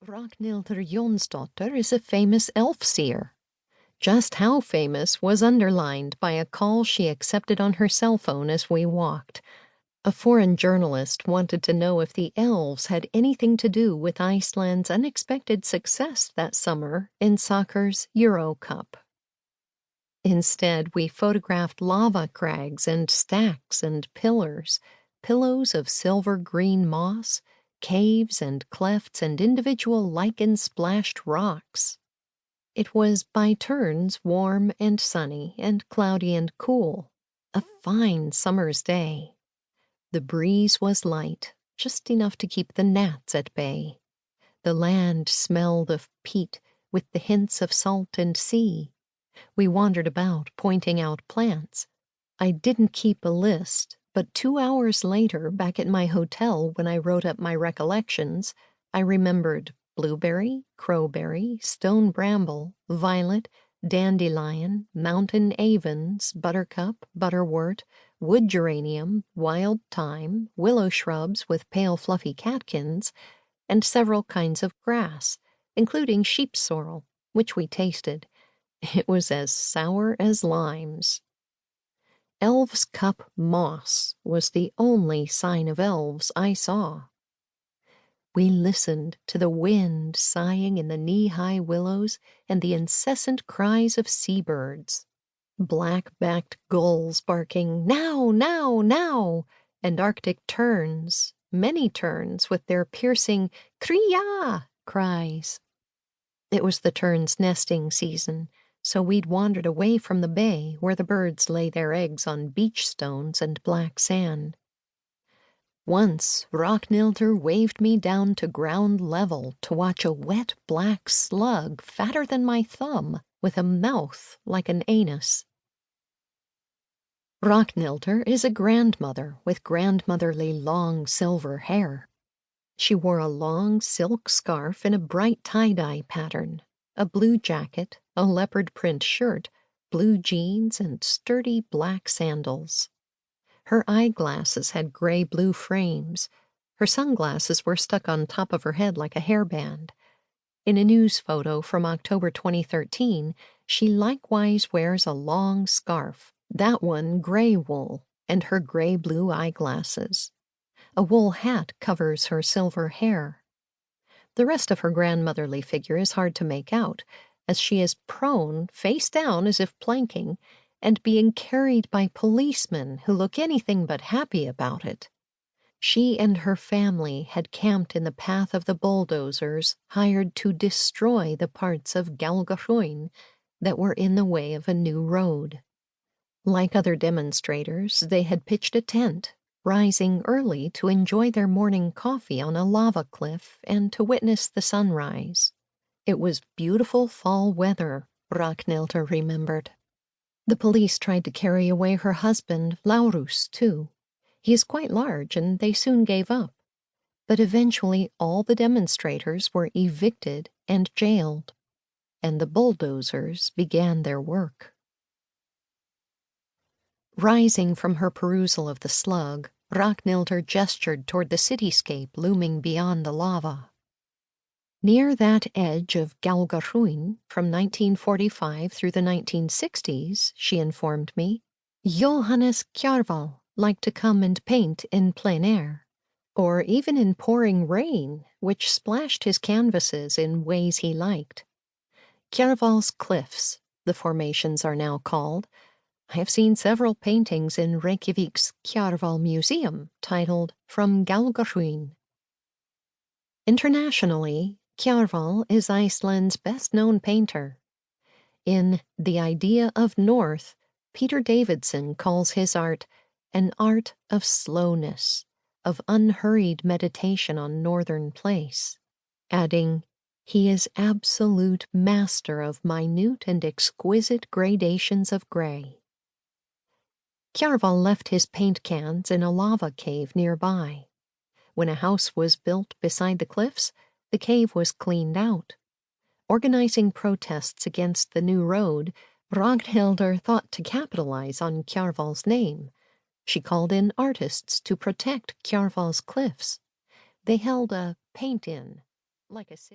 Ragnhildur Jonsdottir is a famous elf seer. Just how famous was underlined by a call she accepted on her cell phone as we walked. A foreign journalist wanted to know if the elves had anything to do with Iceland's unexpected success that summer in soccer's Euro Cup. Instead, we photographed lava crags and stacks and pillars, pillows of silver-green moss, caves and clefts and individual lichen-splashed rocks. It was by turns warm and sunny and cloudy and cool, a fine summer's day. The breeze was light, just enough to keep the gnats at bay. The land smelled of peat with the hints of salt and sea. We wandered about, pointing out plants. I didn't keep a list, but 2 hours later, back at my hotel when I wrote up my recollections, I remembered blueberry, crowberry, stone bramble, violet, dandelion, mountain avens, buttercup, butterwort, wood geranium, wild thyme, willow shrubs with pale fluffy catkins, and several kinds of grass, including sheep sorrel, which we tasted. It was as sour as limes. Elves' cup moss was the only sign of elves I saw. We listened to the wind sighing in the knee-high willows and the incessant cries of seabirds. Black-backed gulls barking, "Now, now, now!" and Arctic terns, many terns with their piercing "Kriya" cries. It was the terns' nesting season, so we'd wandered away from the bay where the birds lay their eggs on beach stones and black sand. Once Ragnhildur waved me down to ground level to watch a wet black slug fatter than my thumb with a mouth like an anus. Ragnhildur is a grandmother with grandmotherly long silver hair. She wore a long silk scarf in a bright tie-dye pattern, a blue jacket, a leopard print shirt, blue jeans, and sturdy black sandals. Her eyeglasses had gray-blue frames. Her sunglasses were stuck on top of her head like a hairband. In a news photo from October 2013, she likewise wears a long scarf, that one gray wool, and her gray-blue eyeglasses. A wool hat covers her silver hair. The rest of her grandmotherly figure is hard to make out, as she is prone, face down as if planking, and being carried by policemen who look anything but happy about it. She and her family had camped in the path of the bulldozers hired to destroy the parts of Gjallarhorn that were in the way of a new road. Like other demonstrators, they had pitched a tent, rising early to enjoy their morning coffee on a lava cliff and to witness the sunrise. It was beautiful fall weather, Ragnhildur remembered. The police tried to carry away her husband, Laurus, too. He is quite large, and they soon gave up. But eventually all the demonstrators were evicted and jailed, and the bulldozers began their work. Rising from her perusal of the slug, Ragnhildur gestured toward the cityscape looming beyond the lava. Near that edge of Gjallarhorn, from 1945 through the 1960s, she informed me, Johannes Kjarval liked to come and paint in plein air, or even in pouring rain, which splashed his canvases in ways he liked. Kjarval's Cliffs, the formations are now called. I have seen several paintings in Reykjavik's Kjarval Museum titled From Gjallarhorn. Internationally, Kjarval is Iceland's best-known painter. In The Idea of North, Peter Davidson calls his art an art of slowness, of unhurried meditation on northern place, adding, he is absolute master of minute and exquisite gradations of gray. Kjarval left his paint cans in a lava cave nearby. When a house was built beside the cliffs, the cave was cleaned out. Organizing protests against the new road, Ragnhildur thought to capitalize on Kjarval's name. She called in artists to protect Kjarval's cliffs. They held a paint-in, like a city.